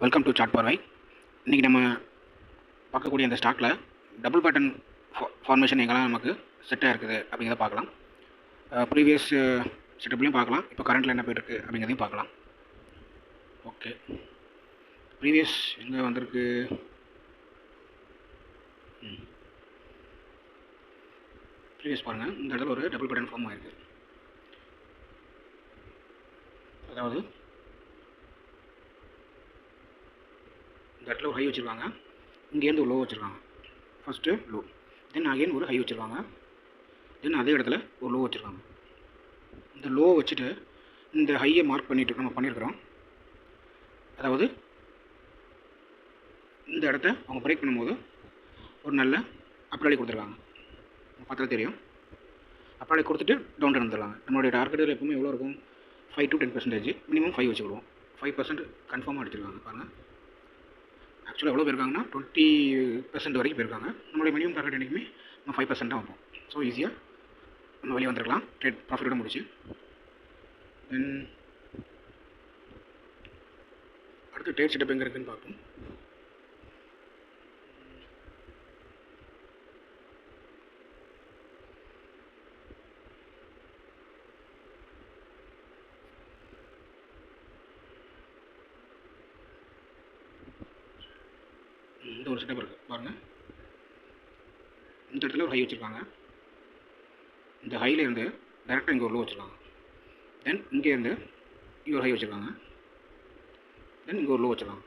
Welcome to chat பார்வை. இன்றைக்கி நம்ம பார்க்கக்கூடிய அந்த ஸ்டாக்கில் டபுள் பேட்டர்ன் ஃபார்மேஷன் எங்கெல்லாம் நமக்கு செட்டாக இருக்குது அப்படிங்கிறத பார்க்கலாம். ப்ரீவியஸ் செட்டப்லையும் பார்க்கலாம், இப்போ கரண்ட்டில் என்ன போயிருக்கு அப்படிங்கிறதையும் பார்க்கலாம். ஓகே, ப்ரீவியஸ் எங்கே வந்திருக்கு? ப்ரீவியஸ் பாருங்கள், இந்த இடத்துல ஒரு டபுள் பேட்டர்ன் ஃபார்ம் ஆகிருக்கு. அதாவது இந்த இடத்துல ஒரு ஹை வச்சுருக்காங்க, இங்கேருந்து ஒரு லோ வச்சுருக்காங்க. ஃபஸ்ட்டு லோ, தென் அகெயின் ஒரு ஹை வச்சுருக்காங்க, தென் அதே இடத்துல ஒரு லோ வச்சுருக்காங்க. இந்த லோ வச்சுட்டு இந்த ஹையை மார்க் பண்ணிட்டு நம்ம பண்ணியிருக்கிறோம். அதாவது இந்த இடத்த அவங்க பிரேக் பண்ணும்போது ஒரு நல்ல அப்ராலி கொடுத்துருக்காங்க. பார்த்தா தெரியும், அப்ராலி கொடுத்துட்டு டவுன் வந்துடுவாங்க. நம்மளுடைய டார்கெட்டில் எப்பவுமே எவ்வளோ இருக்கும்? 5 to 10%, மினிமம் 5 வச்சுக்கிடுவோம். 5% கன்ஃபார்மாக அடிச்சிருக்காங்க. பாருங்கள், ஆக்சுவலாக எவ்வளோ போயிருக்காங்கன்னா 20% வரைக்கும் போயிருக்காங்க. நம்மளுடைய மினிமம் டார்கெட் என்றைக்குமே நம்ம 5% தான் வைப்போம். ஸோ ஈஸியாக நம்ம வெளியே வந்துருக்கலாம், ட்ரேட் ப்ராஃபிட்டோட முடிச்சு. தென் அடுத்து ட்ரேட் செட்டப் எங்கே இருக்குதுன்னு பார்ப்போம். இந்த ஒரு செட்டப் இருக்குது பாருங்கள். இந்த இடத்துல ஒரு ஹை வச்சுருக்காங்க, இந்த ஹையில் இருந்து டேரெக்டாக இங்கே ஒரு லோ வச்சுருக்காங்க. தென் இங்கேருந்து இங்கே ஒரு ஹை வச்சுருக்காங்க, தென் இங்கே ஒரு லோ வச்சுருக்காங்க.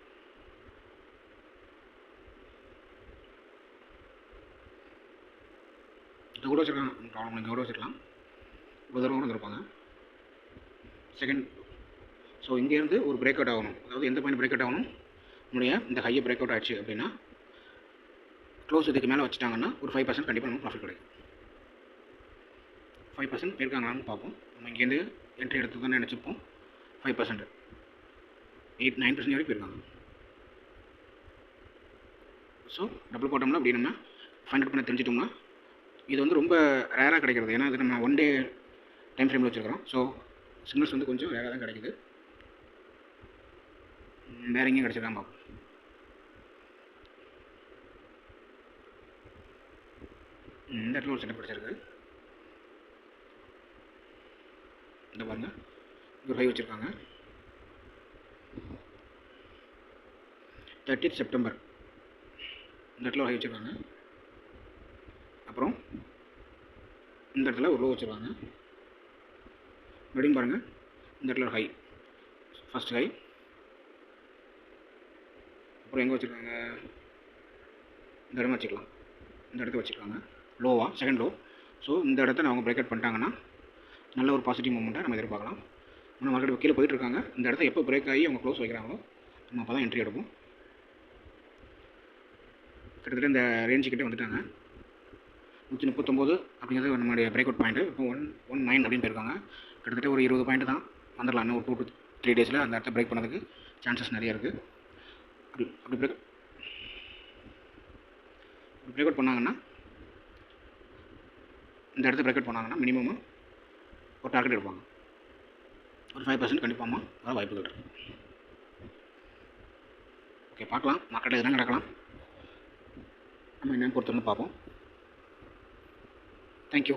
இது கூட வச்சுருக்காங்க, ப்ராப்ளம் இங்கே கூட வச்சுருக்கலாம், ஒரு தடவை கூட வந்துருப்பாங்க. செகண்ட், ஸோ இங்கேருந்து ஒரு பிரேக் அவுட் ஆகணும். அதாவது எந்த பாயிண்ட் பிரேக் அவுட் ஆகணும்? நம்முடைய இந்த ஹையை பிரேக் அவுட் ஆச்சு அப்படின்னா க்ளோஸ் இதுக்கு மேலே வச்சுட்டாங்கன்னா ஒரு 5% கண்டிப்பாக நமக்கு ப்ராஃபிட் கிடைக்கும். 5% போயிருக்காங்களான்னு பார்ப்போம். நம்ம இங்கேருந்து என்ட்ரி எடுத்து தான் நினச்சிப்போம். 5%, 8-9% வரைக்கும் போயிருக்காங்க. ஸோ டபுள் பாட்டம்ல அப்படி நம்ம ஃபைண்ட் அவுட் பண்ண தெரிஞ்சிட்டோம்னா இது வந்து ரொம்ப ரேராக கிடைக்கிறது. ஏன்னா இது நம்ம 1 டே டைம் ஃப்ரேமில் வச்சுருக்கிறோம். ஸோ சிக்னல்ஸ் வந்து கொஞ்சம் ரேராக தான் கிடைக்குது. வேறு எங்கேயும் கிடச்சிருக்காங்க பார்ப்போம். இந்த இடத்துல ஒரு செட்டப் கிடச்சிருக்கு. இந்த பாருங்கள், ஒரு ஹை வச்சுருக்காங்க. 30th செப்டம்பர் இந்த இடத்துல ஒரு ஹை வச்சுருக்காங்க. அப்புறம் இந்த இடத்துல ஒரு லோ வச்சுருக்காங்க. மறுபடியும் பாருங்கள், இந்த இடத்துல ஒரு ஹை, ஃபஸ்ட் ஹை. அப்புறம் எங்கே வச்சுருக்காங்க? இந்த இடமா வச்சுக்கலாம், இந்த இடத்த வச்சுருக்காங்க. லோவா, செகண்ட் லோ. ஸோ இந்த இடத்த அவங்க பிரேக் அவுட் பண்ணிட்டாங்கன்னா நல்ல ஒரு பாசிட்டிவ் மூமெண்ட்டை நம்ம எதிர்பார்க்கலாம். நம்ம மார்க்கெட் கீழே போயிட்டுருக்காங்க. இந்த இடத்த எப்போ பிரேக் ஆகி அவங்க க்ளோஸ் வைக்கிறாங்களோ நம்ம அப்போ தான் என்ட்ரி எடுப்போம். கிட்டத்தட்ட இந்த ரேஞ்சு கிட்டே வந்துட்டாங்க. 139 அப்படிங்கிறது நம்மளுடைய பிரேக் அவுட் பாயிண்ட்டு. இப்போ 119 அப்படின்னு போயிருக்காங்க. கிட்டத்தட்ட ஒரு 20 பாயிண்ட் தான் வந்துடலாம். இன்னும் ஒரு 2 to 3 டேஸில் அந்த இடத்த பிரேக் பண்ணதுக்கு சான்சஸ் நிறைய இருக்குது. அப்படி பிரேக் அவுட் பண்ணாங்கன்னா, இந்த இடத்த பிரேக் அவுட் பண்ணாங்கன்னா மினிமம் ஒரு டார்கெட் எடுப்பாங்க. ஒரு 5% கண்டிப்பாக வர வாய்ப்புகள் இருக்குது. ஓகே, பார்க்கலாம் மார்க்கெட்டில் எதுனா நடக்கலாம். நம்ம என்னென்னு பொறுத்து வந்து பார்ப்போம். தேங்க்யூ.